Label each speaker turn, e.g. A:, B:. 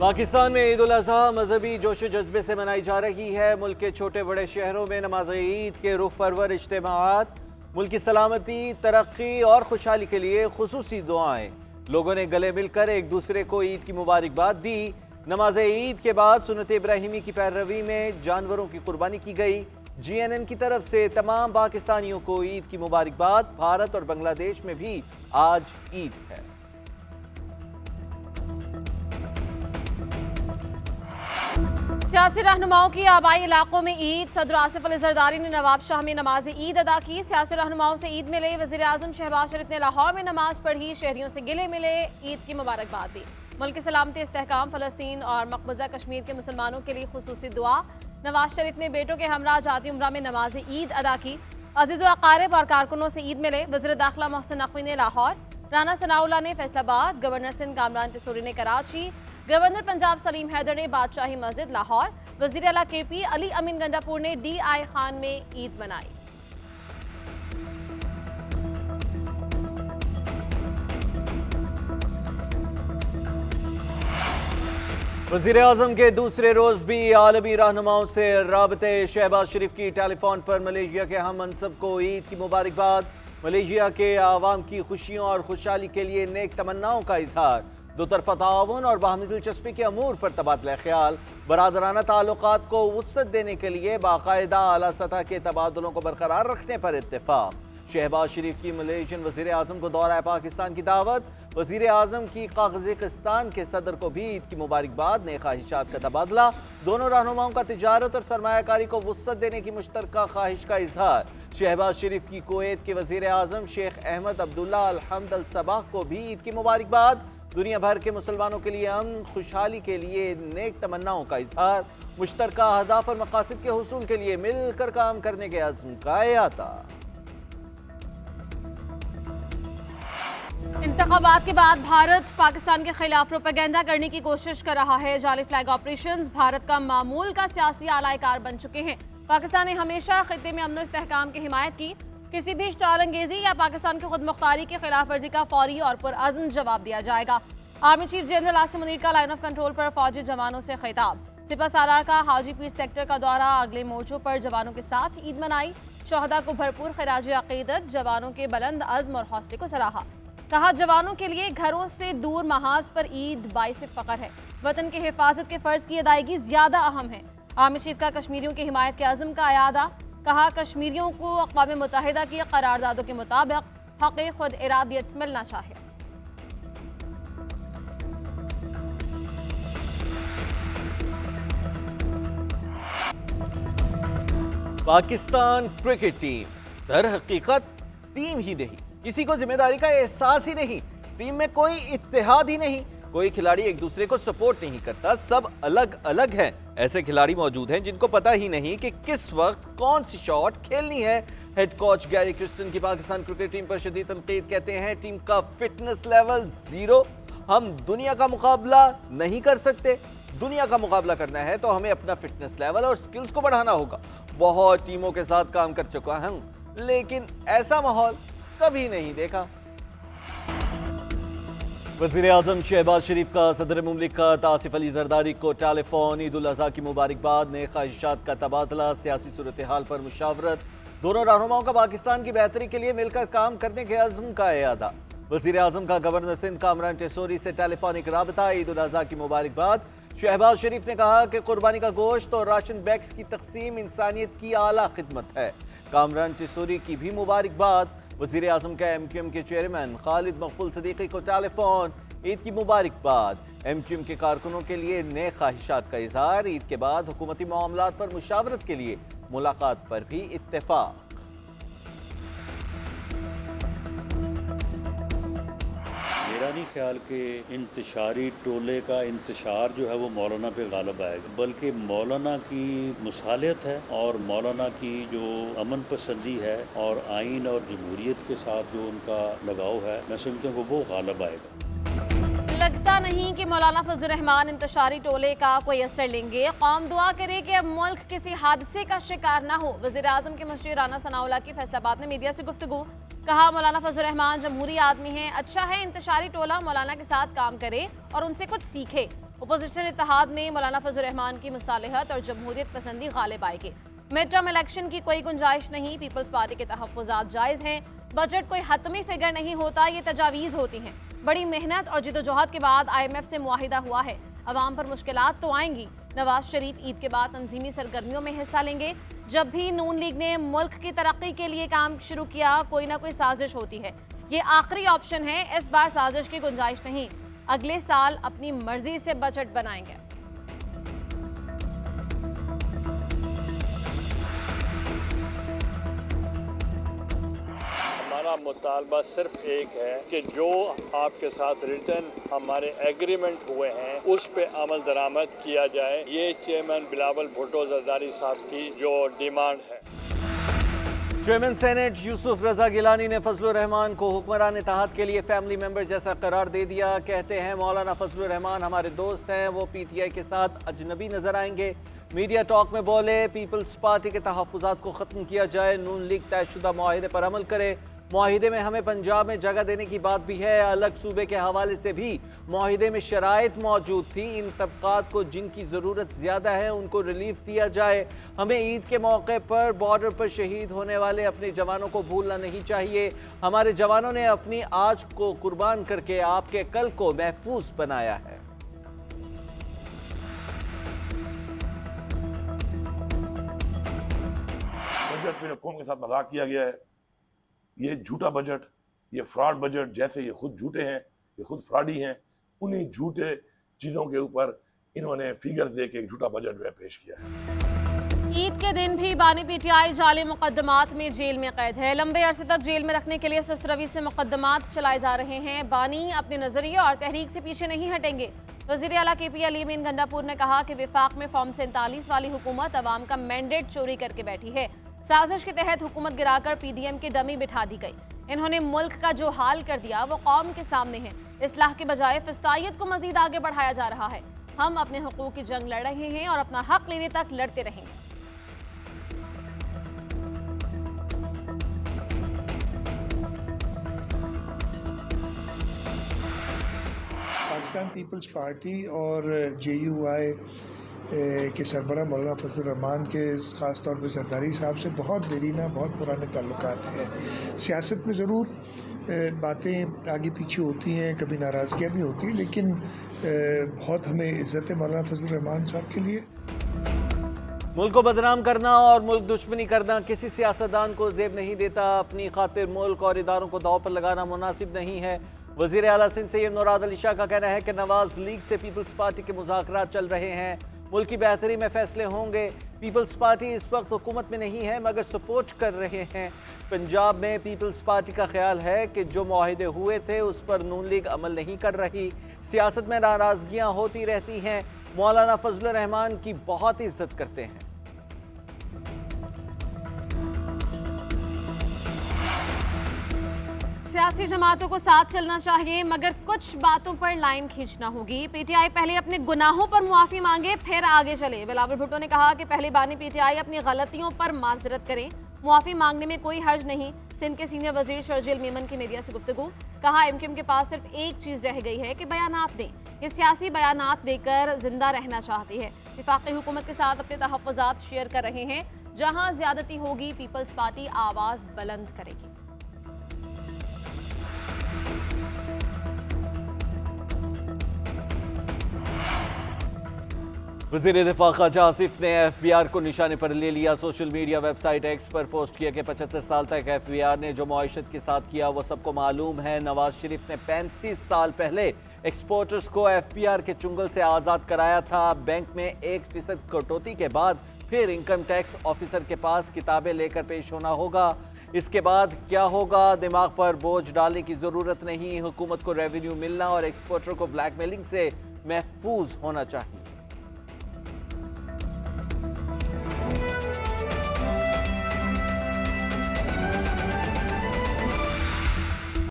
A: पाकिस्तान में ईद उल अज़हा मजहबी जोश जज्बे से मनाई जा रही है। मुल्क के छोटे बड़े शहरों में नमाज ईद के रुख परवर इज्तिमाआत, मुल्क की सलामती, तरक्की और खुशहाली के लिए खुसूसी दुआएं। लोगों ने गले मिलकर एक दूसरे को ईद की मुबारकबाद दी। नमाज ईद के बाद सुन्नत इब्राहिमी की पैरवी में जानवरों की कुर्बानी की गई। GNN की तरफ से तमाम पाकिस्तानियों को ईद की मुबारकबाद। भारत और बांग्लादेश में भी आज ईद है।
B: सियासी रहनुमाओं की आबाई इलाकों में ईद। सदर आसिफ अली जरदारी ने नवाब शाह में नमाज ईद अदा की। सियासी रहनुमाओं से ईद मिले। वज़ीर आज़म शहबाज शरीफ ने लाहौर में नमाज पढ़ी। शहरियों से गिले मिले, ईद की मुबारकबाद दी। मुल्क की सलामती, इस्तेहकाम, फ़लस्तीन और मकबूजा कश्मीर के मुसलमानों के लिए खुसूसी दुआ। नवाज शरीफ ने बेटों के हमरा जाती उम्रा में नमाज ईद अदा की। अजीज़ व अकारिब और कारकुनों से ईद मिले। वज़ीर दाखिला मोहसिन नकवी ने लाहौर, राना सनाउल्लाह ने फैसलाबाद, गवर्नर सिंध कामरान टिसोरी ने कराची, गवर्नर पंजाब सलीम हैदर ने बादशाही मस्जिद लाहौर, वज़ीर आला KP अली अमीन गंडापुर ने DI खान में ईद मनाई।
A: वज़ीर आज़म के दूसरे रोज भी आलमी रहनुमाओं से राबते। शहबाज शरीफ की टेलीफोन पर मलेशिया के हम मनसब को ईद की मुबारकबाद। मलेशिया के आवाम की खुशियों और खुशहाली के लिए नेक तमन्नाओं का इजहार। दो तरफा ताउन और बाहमी दिलचस्पी के अमूर पर तबादला ख्याल। बरादराना ताल्लुकात को वुसअत देने के लिए बाकायदा आला सतह के तबादलों को बरकरार रखने पर इत्तेफाक। शहबाज शरीफ की मलेशियन वज़ीर आज़म को दौरा पाकिस्तान की दावत। वज़ीर आज़म की कज़ाकिस्तान के सदर को भी ईद की मुबारकबाद। नए ख्वाहिशात का तबादला। दोनों रहनुमाओं का तिजारत और सरमायाकारी को वुसअत देने की मुश्तरका ख्वाहिश का इजहार। शहबाज शरीफ की कुवैत के वज़ीर आज़म शेख अहमद अब्दुल्ला अल हम्द अल सबाह को भी ईद की मुबारकबाद। दुनिया भर के मुसलमानों के लिए अमन खुशहाली के लिए नेक तमन्नाओं का इजहार। मुश्तरका अहदाफ और मकासद के हुसूल के लिए मिलकर काम करने के अज़्म का एहता।
B: इंतखाबात के बाद भारत पाकिस्तान के खिलाफ प्रोपेगेंडा करने की कोशिश कर रहा है। जाली फ्लैग ऑपरेशंस भारत का मामूल का सियासी आलाकार बन चुके हैं। पाकिस्तान ने हमेशा खित्ते में अमन इस्तेहकाम की हिमायत की। किसी भी इश्तिआल अंगेजी या पाकिस्तान की खुद मुख्तारी की खिलाफ वर्जी का फौरी और पुरअज़्म जवाब दिया जाएगा। Army chief general Asim Munir का लाइन ऑफ कंट्रोल पर फौजी जवानों से खिताब। सिपह सालार का हाजीपीर सेक्टर का दौरा। अगले मोर्चों पर जवानों के साथ ईद मनाई। शहदा को भरपूर खिराज अकीदत। जवानों के बुलंद अज़्म और हौसले को सराहा। कहा, जवानों के लिए घरों से दूर महाज पर ईद बाइस फ़ख्र है। वतन की हिफाजत के फ़र्ज की अदायगी ज़्यादा अहम है। आर्मी चीफ का कश्मीरियों की हिमायत के अज़्म का अयादा। कहा, कश्मीरियों को अक़वाम मुत्तहिदा की करारदादों के मुताबिक हक़ खुद इरादियत मिलना चाहिए।
A: पाकिस्तान क्रिकेट टीम दर हकीकत टीम ही नहीं, किसी को जिम्मेदारी का एहसास ही नहीं। टीम में कोई इत्तेहाद ही नहीं। कोई खिलाड़ी एक दूसरे को सपोर्ट नहीं करता। सब अलग अलग हैं। ऐसे खिलाड़ी मौजूद हैं जिनको पता ही नहीं कि किस वक्त कौन सी शॉट खेलनी है। हेड कोच गैरी क्रिस्टन की पाकिस्तान क्रिकेट टीम पर शदीद तनकीद। कहते हैं, टीम का फिटनेस लेवल 0। हम दुनिया का मुकाबला नहीं कर सकते। दुनिया का मुकाबला करना है तो हमें अपना फिटनेस लेवल और स्किल्स को बढ़ाना होगा। बहुत टीमों के साथ काम कर चुका हूं, लेकिन ऐसा माहौल कभी नहीं देखा। वज़ीर आज़म शहबाज शरीफ का सदर मुमलिकत आसिफ अली जरदारी को टेलीफोन। ईद उल अज़हा की मुबारकबाद। नए ख्वाहिशात का तबादला। सियासी सूरत हाल पर मुशावरत। दोनों रहनुमाओं का पाकिस्तान की बेहतरी के लिए मिलकर काम करने के अज़्म का एयादा। वज़ीर आज़म का गवर्नर सिंध कामरान टिसोरी से टेलीफोनिक राबता। ईद उल अज़हा की मुबारकबाद। शहबाज शरीफ ने कहा कि कुर्बानी का गोश्त और राशन बैग्स की तकसीम इंसानियत की आला खिदमत है। कामरान टिसोरी की भी मुबारकबाद। वज़ीर आज़म का MQM के चेयरमैन खालिद मकबूल सदीकी को टेलीफोन। ईद की मुबारकबाद। MQM के कारकुनों के लिए नए ख्वाहिशात का इजहार। ईद के बाद हुकूमती मामलात पर मुशावरत के लिए मुलाकात पर भी इत्तेफाक।
C: मेरा नहीं ख्याल कि इंतशारी टोले का इंतशार जो है वो मौलाना पे गालिब आएगा, बल्कि मौलाना की मुसालियत है और मौलाना की जो अमन पसंदी है और आइन और जमहूरियत के साथ जो उनका लगाव है, मैं समझता हूँ वो गालिब आएगा।
B: लगता नहीं कि मौलाना फजल रहमान इंतशारी टोले का कोई असर लेंगे। कौम दुआ करे कि अब मुल्क किसी हादसे का शिकार न हो। वज़ीर आज़म के मुशीर राना सनाउल्लाह की फैसलाबाद में मीडिया से गुफ्तगू। कहा, मौलाना फजल रहमान जमहूरी आदमी हैं। अच्छा है इंतशारी टोला मौलाना के साथ काम करे और उनसे कुछ सीखे। अपोजिशन इत्तेहाद में मौलाना फजल रहमान की मुसालिहत और जमहूरियत पसंदी गालिब आएगी। मिड टर्म इलेक्शन की कोई गुंजाइश नहीं, पीपल्स पार्टी के तहफ्फुज़ात जायज़ हैं। बजट कोई हतमी फिगर नहीं होता, ये तजावीज़ होती हैं। बड़ी मेहनत और जिदोजहद के बाद IMF से मुआहिदा हुआ है। अवाम पर मुश्किलात तो आएंगी। नवाज शरीफ ईद के बाद तंजीमी सरगर्मियों में हिस्सा लेंगे। जब भी नून लीग ने मुल्क की तरक्की के लिए काम शुरू किया, कोई ना कोई साजिश होती है। ये आखिरी ऑप्शन है, इस बार साजिश की गुंजाइश नहीं। अगले साल अपनी मर्जी से बजट बनाएंगे।
D: हमारा मुतालबा सिर्फ एक है कि जो आपके साथ रिटर्न हमारे एग्रीमेंट हुए हैं उस पे अमल दरामद किया जाए। ये चेयरमैन बिलावल भुट्टो जरदारी साहब की जो डिमांड है।
A: चेयरमैन सेनेट यूसुफ रजा गिलानी ने फजलुर रहमान को हुक्मरान इत्तेहाद के लिए फैमिली मेंबर जैसा करार दे दिया। कहते हैं मौलाना फजलुर रहमान हमारे दोस्त हैं, वो PTI के साथ अजनबी नजर आएंगे। मीडिया टॉक में बोले पीपल्स पार्टी के तहफ्फुज़ात को ख़त्म किया जाए, नून लीग तयशुदा मुआहिदे पर अमल करे। मुआहिदे में हमें पंजाब में जगह देने की बात भी है, अलग सूबे के हवाले से भी मुआहिदे में शराइत मौजूद थी। इन तबकात को जिनकी ज़रूरत ज़्यादा है उनको रिलीफ दिया जाए। हमें ईद के मौके पर बॉर्डर पर शहीद होने वाले अपने जवानों को भूलना नहीं चाहिए। हमारे जवानों ने अपनी आज को कुर्बान करके आपके कल को महफूज बनाया है।
E: बजट में कौम के साथ मजाक किया गया है। ये झूठा बजट, ये फ्रॉड बजट, जैसे ये खुद झूठे हैं, ये खुद फ्रॉडी हैं, उन्हीं झूठे चीजों के ऊपर इन्होंने फिगर्स दे के एक झूठा बजट जो है पेश किया है।
B: ईद के दिन भी बानी PTI जाली मुकदमात में जेल में कैद है। लंबे अरसे तक जेल में रखने के लिए सुस्त रवि से मुकदमात चलाए जा रहे हैं। बानी अपने नजरिए और तहरीक से पीछे नहीं हटेंगे। वज़ीर आला KP अलीमीन गंडापुर ने कहा कि विफाक में फॉर्म 47 वाली हुकूमत अवाम का मैंडेट चोरी करके बैठी है। साजिश के तहत हुकूमत गिराकर PDM की डमी बिठा दी गई। इन्होंने मुल्क का जो हाल कर दिया वो कौम के सामने है। इस्लाह के बजाय फिस्तायत को मजीद आगे बढ़ाया जा रहा है। हम अपने हुकूक की जंग लड़ रहे हैं और अपना हक लेने तक लड़ते रहेंगे।
F: पाकिस्तान पीपल्स पार्टी और JUI के सरबराह मौलाना फजल रहमान के ख़ास तौर पर जरदारी साहब से बहुत देरीना, बहुत पुराने ताल्लुकात हैं। सियासत में ज़रूर बातें आगे पीछे होती हैं, कभी नाराज़गियाँ भी होती हैं, लेकिन बहुत हमें इज़्ज़त है मौलाना फजल रहमान साहब के लिए।
A: मुल्क को बदनाम करना और मुल्क दुश्मनी करना किसी सियासतदान को ज़ेब नहीं देता। अपनी खातिर मुल्क और इदारों को दाव पर लगाना मुनासिब नहीं है। वज़ीर आला सिंध सैयद मुराद अली शाह का कहना है कि नवाज लीग से पीपल्स पार्टी के मुज़ाकरात चल रहे हैं, मुल्क की बेहतरी में फैसले होंगे। पीपल्स पार्टी इस वक्त हुकूमत में नहीं है मगर सपोर्ट कर रहे हैं। पंजाब में पीपल्स पार्टी का ख्याल है कि जो मुआहिदे हुए थे उस पर नून लीग अमल नहीं कर रही। सियासत में नाराजगियां होती रहती हैं। मौलाना फजल रहमान की बहुत इज्जत करते हैं।
B: सियासी जमातों को साथ चलना चाहिए मगर कुछ बातों पर लाइन खींचना होगी। PTI पहले अपने गुनाहों पर मुआफ़ी मांगे फिर आगे चले। बिलावल भुट्टो ने कहा कि पहले बानी PTI अपनी गलतियों पर माजरत करें, मुआफ़ी मांगने में कोई हर्ज नहीं। सिंध के सीनियर वजीर शर्जील मेमन की मीडिया से गुफ्तगू। कहा MQM के पास सिर्फ एक चीज़ रह गई है कि बयानात दें। ये सियासी बयानात देकर जिंदा रहना चाहती है। वफाकी हुकूमत के साथ अपने तहफ्फुज़ात शेयर कर रहे हैं। जहाँ ज्यादती होगी पीपल्स पार्टी आवाज़ बुलंद करेगी।
A: वज़ीर दिफा ख्वाजा आसिफ ने FBR को निशाने पर ले लिया। सोशल मीडिया वेबसाइट X पर पोस्ट किया कि 75 साल तक FBR ने जो मुआशत के साथ किया वो सबको मालूम है। नवाज शरीफ ने 35 साल पहले एक्सपोर्टर्स को FBR के चुंगल से आज़ाद कराया था। बैंक में 1% कटौती के बाद फिर इनकम टैक्स ऑफिसर के पास किताबें लेकर पेश होना होगा। इसके बाद क्या होगा, दिमाग पर बोझ डालने की ज़रूरत नहीं। हुकूमत को रेवेन्यू मिलना और एक्सपोर्टर को ब्लैकमेलिंग से महफूज होना चाहिए।